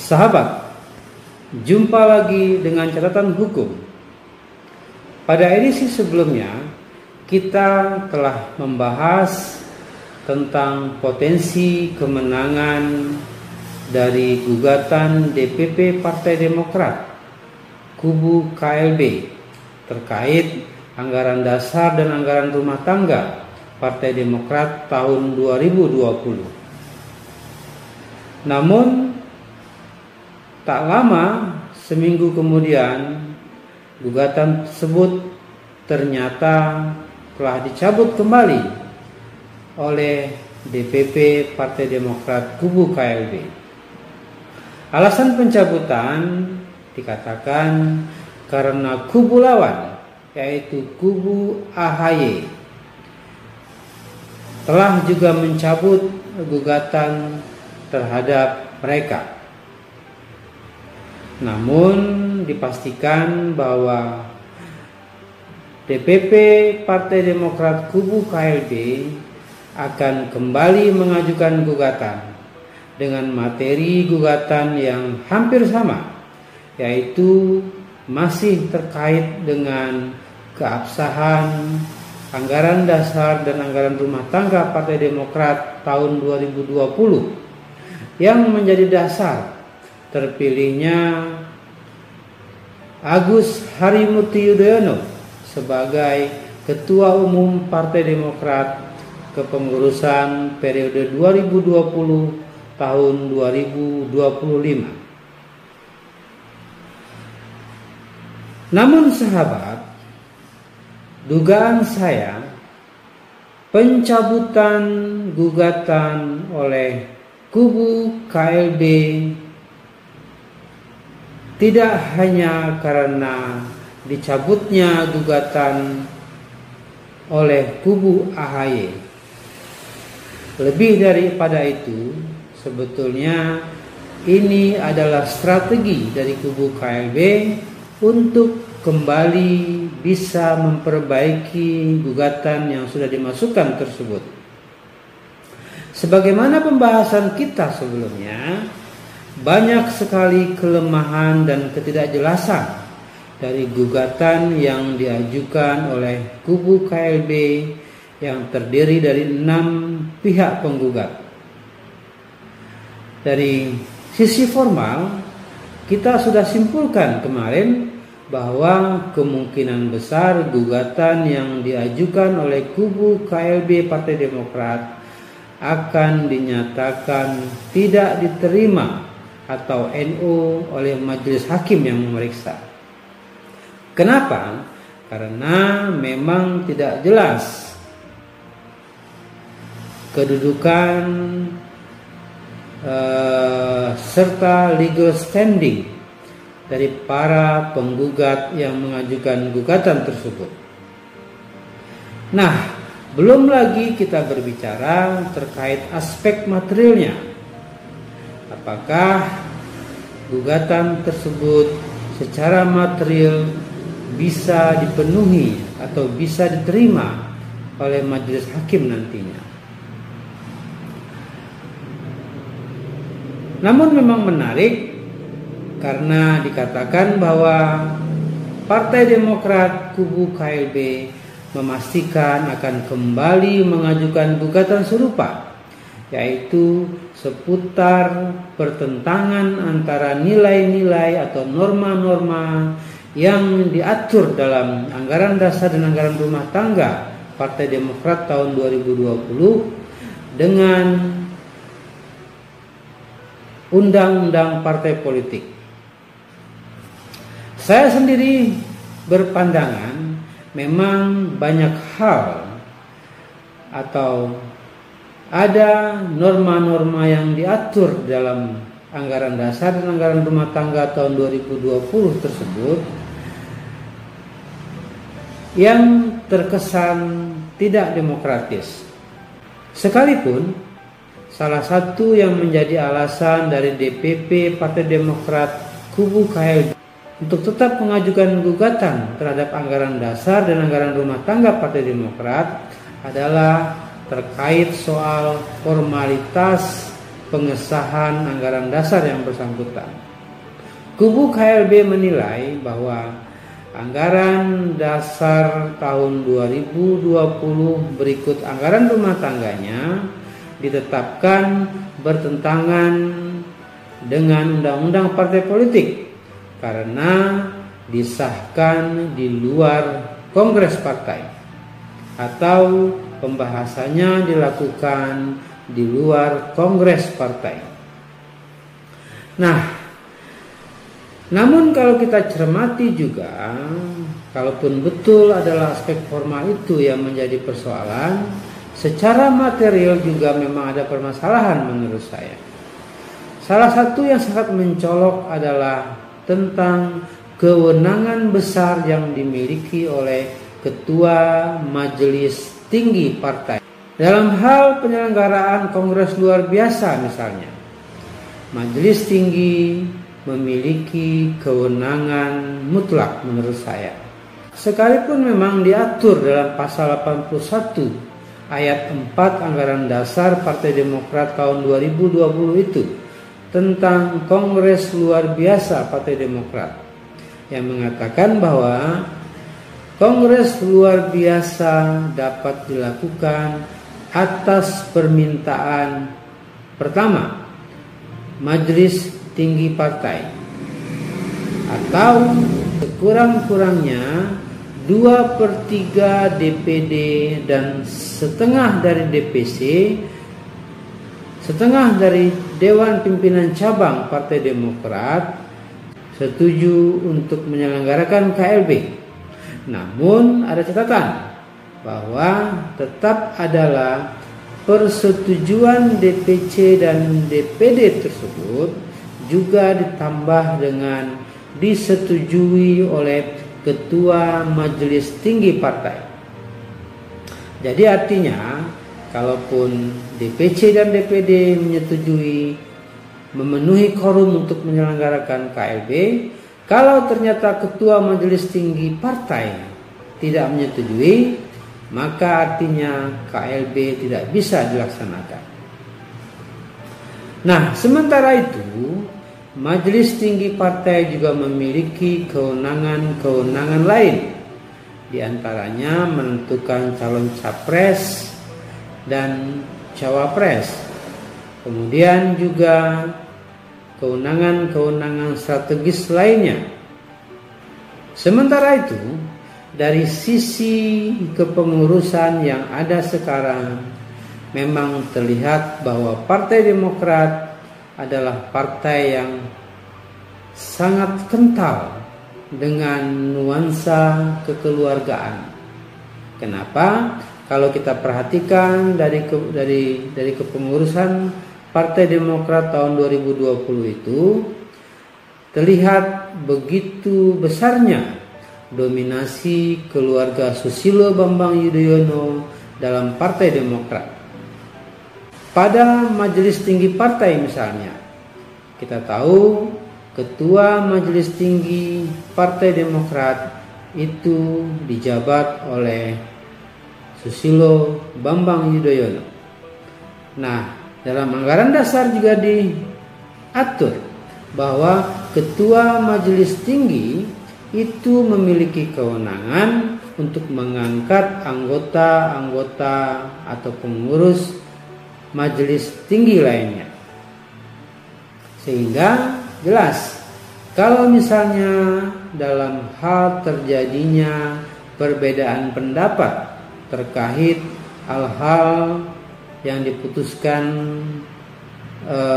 Sahabat, jumpa lagi dengan catatan hukum. Pada edisi sebelumnya, kita telah membahas tentang potensi kemenangan dari gugatan DPP Partai Demokrat kubu KLB terkait anggaran dasar dan anggaran rumah tangga Partai Demokrat tahun 2020. Namun tak lama, seminggu kemudian, gugatan tersebut ternyata telah dicabut kembali oleh DPP Partai Demokrat kubu KLB. Alasan pencabutan dikatakan karena kubu lawan, yaitu kubu AHY, telah juga mencabut gugatan terhadap mereka. Namun dipastikan bahwa DPP Partai Demokrat kubu KLB akan kembali mengajukan gugatan dengan materi gugatan yang hampir sama, yaitu masih terkait dengan keabsahan anggaran dasar dan anggaran rumah tangga Partai Demokrat tahun 2020 yang menjadi dasar terpilihnya Agus Harimurti Yudhoyono sebagai Ketua Umum Partai Demokrat kepengurusan periode 2020 tahun 2025. Namun sahabat, dugaan saya pencabutan gugatan oleh kubu KLB tidak hanya karena dicabutnya gugatan oleh kubu AHY. Lebih daripada itu, sebetulnya ini adalah strategi dari kubu KLB untuk kembali bisa memperbaiki gugatan yang sudah dimasukkan tersebut. Sebagaimana pembahasan kita sebelumnya, banyak sekali kelemahan dan ketidakjelasan dari gugatan yang diajukan oleh kubu KLB yang terdiri dari 6 pihak penggugat. Dari sisi formal, kita sudah simpulkan kemarin bahwa kemungkinan besar gugatan yang diajukan oleh kubu KLB Partai Demokrat akan dinyatakan tidak diterima atau NO oleh majelis hakim yang memeriksa. Kenapa? Karena memang tidak jelas kedudukan serta legal standing dari para penggugat yang mengajukan gugatan tersebut. Nah, belum lagi kita berbicara terkait aspek materialnya. Apakah gugatan tersebut secara material bisa dipenuhi atau bisa diterima oleh majelis hakim nantinya? Namun memang menarik karena dikatakan bahwa Partai Demokrat kubu KLB memastikan akan kembali mengajukan gugatan serupa, yaitu seputar pertentangan antara nilai-nilai atau norma-norma yang diatur dalam anggaran dasar dan anggaran rumah tangga Partai Demokrat tahun 2020 dengan Undang-Undang Partai Politik. Saya sendiri berpandangan memang banyak hal atau ada norma-norma yang diatur dalam anggaran dasar dan anggaran rumah tangga tahun 2020 tersebut yang terkesan tidak demokratis. Sekalipun salah satu yang menjadi alasan dari DPP Partai Demokrat kubu KLB untuk tetap mengajukan gugatan terhadap anggaran dasar dan anggaran rumah tangga Partai Demokrat adalah terkait soal formalitas pengesahan anggaran dasar yang bersangkutan. Kubu KLB menilai bahwa anggaran dasar tahun 2020 berikut anggaran rumah tangganya ditetapkan bertentangan dengan undang-undang partai politik karena disahkan di luar kongres partai atau pembahasannya dilakukan di luar kongres partai. Nah, namun kalau kita cermati juga, kalaupun betul adalah aspek formal itu yang menjadi persoalan, secara material juga memang ada permasalahan menurut saya. Salah satu yang sangat mencolok adalah tentang kewenangan besar yang dimiliki oleh Ketua Majelis Tinggi Partai dalam hal penyelenggaraan kongres luar biasa misalnya. Majelis Tinggi memiliki kewenangan mutlak menurut saya. Sekalipun memang diatur dalam pasal 81 ayat 4 Anggaran Dasar Partai Demokrat tahun 2020 itu tentang Kongres Luar Biasa Partai Demokrat yang mengatakan bahwa Kongres Luar Biasa dapat dilakukan atas permintaan pertama Majelis Tinggi Partai atau sekurang-kurangnya 2/3 DPD dan setengah dari DPC, setengah dari Dewan Pimpinan Cabang Partai Demokrat setuju untuk menyelenggarakan KLB. Namun ada catatan bahwa tetap adalah persetujuan DPC dan DPD tersebut juga ditambah dengan disetujui oleh Ketua Majelis Tinggi Partai. Jadi artinya kalaupun DPC dan DPD menyetujui memenuhi quorum untuk menyelenggarakan KLB, kalau ternyata Ketua Majelis Tinggi Partai tidak menyetujui, maka artinya KLB tidak bisa dilaksanakan. Nah, sementara itu Majelis Tinggi Partai juga memiliki kewenangan-kewenangan lain, di antaranya menentukan calon capres dan cawapres. Kemudian juga kewenangan-kewenangan strategis lainnya. Sementara itu, dari sisi kepengurusan yang ada sekarang, memang terlihat bahwa Partai Demokrat adalah partai yang sangat kental dengan nuansa kekeluargaan. Kenapa? Kalau kita perhatikan dari kepengurusan Partai Demokrat tahun 2020 itu terlihat begitu besarnya dominasi keluarga Susilo Bambang Yudhoyono dalam Partai Demokrat. Pada Majelis Tinggi Partai misalnya, kita tahu Ketua Majelis Tinggi Partai Demokrat itu dijabat oleh Susilo Bambang Yudhoyono. Nah, dalam anggaran dasar juga diatur bahwa Ketua Majelis Tinggi itu memiliki kewenangan untuk mengangkat anggota-anggota atau pengurus majelis tinggi lainnya. Sehingga jelas kalau misalnya dalam hal terjadinya perbedaan pendapat terkait hal-hal yang diputuskan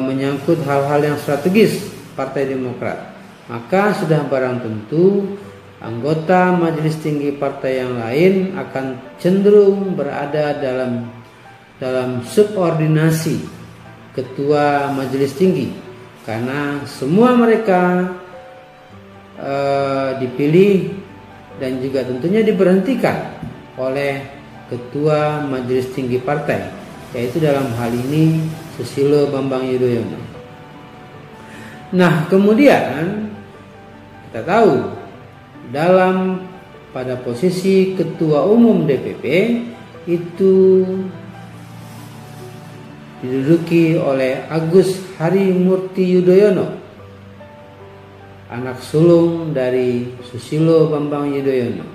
menyangkut hal-hal yang strategis Partai Demokrat, maka sudah barang tentu anggota Majelis Tinggi Partai yang lain akan cenderung berada dalam subordinasi Ketua Majelis Tinggi, karena semua mereka dipilih dan juga tentunya diberhentikan oleh Ketua Majelis Tinggi Partai, yaitu dalam hal ini Susilo Bambang Yudhoyono. Nah, kemudian kita tahu pada posisi Ketua Umum DPP itu diduduki oleh Agus Harimurti Yudhoyono, anak sulung dari Susilo Bambang Yudhoyono.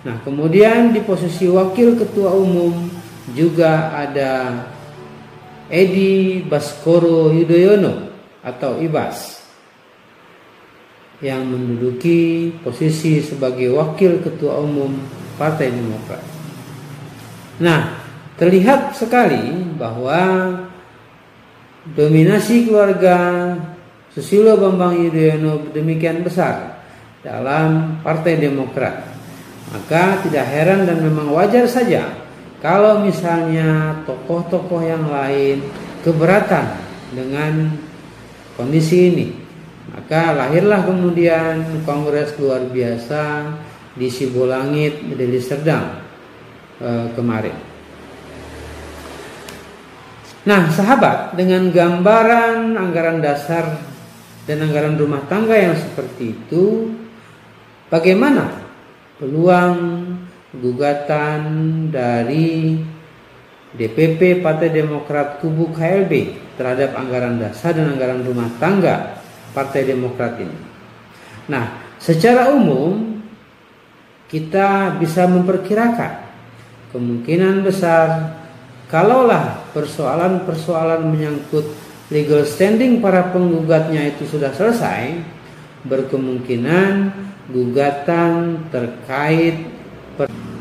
Nah, kemudian di posisi wakil ketua umum juga ada Edi Baskoro Yudhoyono atau Ibas yang menduduki posisi sebagai wakil ketua umum Partai Demokrat. Nah, terlihat sekali bahwa dominasi keluarga Susilo Bambang Yudhoyono demikian besar dalam Partai Demokrat. Maka tidak heran dan memang wajar saja kalau misalnya tokoh-tokoh yang lain keberatan dengan kondisi ini. Maka lahirlah kemudian kongres luar biasa di Sibolangit, Deli Serdang kemarin. Nah, sahabat, dengan gambaran anggaran dasar dan anggaran rumah tangga yang seperti itu, bagaimana peluang gugatan dari DPP Partai Demokrat kubu KLB terhadap anggaran dasar dan anggaran rumah tangga Partai Demokrat ini? Nah, secara umum kita bisa memperkirakan kemungkinan besar kalaulah persoalan-persoalan menyangkut legal standing para penggugatnya itu sudah selesai, berkemungkinan gugatan terkait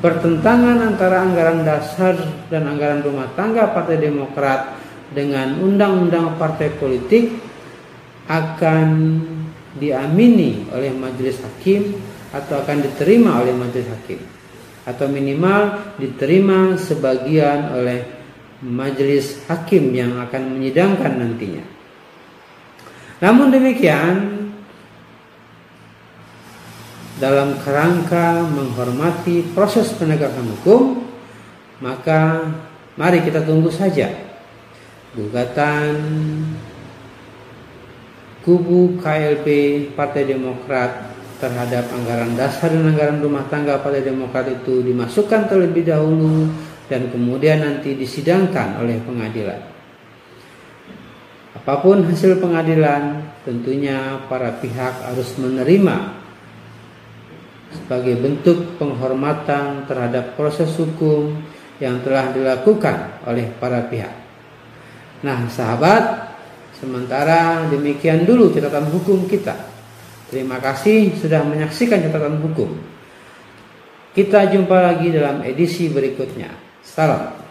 pertentangan antara anggaran dasar dan anggaran rumah tangga Partai Demokrat dengan undang-undang partai politik akan diamini oleh majelis hakim atau akan diterima oleh majelis hakim, atau minimal diterima sebagian oleh majelis hakim yang akan menyidangkan nantinya. Namun demikian, dalam kerangka menghormati proses penegakan hukum, maka mari kita tunggu saja gugatan kubu KLB Partai Demokrat terhadap anggaran dasar dan anggaran rumah tangga Partai Demokrat itu dimasukkan terlebih dahulu dan kemudian nanti disidangkan oleh pengadilan. Apapun hasil pengadilan, tentunya para pihak harus menerima sebagai bentuk penghormatan terhadap proses hukum yang telah dilakukan oleh para pihak. Nah, sahabat, sementara demikian dulu catatan hukum kita. Terima kasih sudah menyaksikan catatan hukum. Kita jumpa lagi dalam edisi berikutnya. Salam.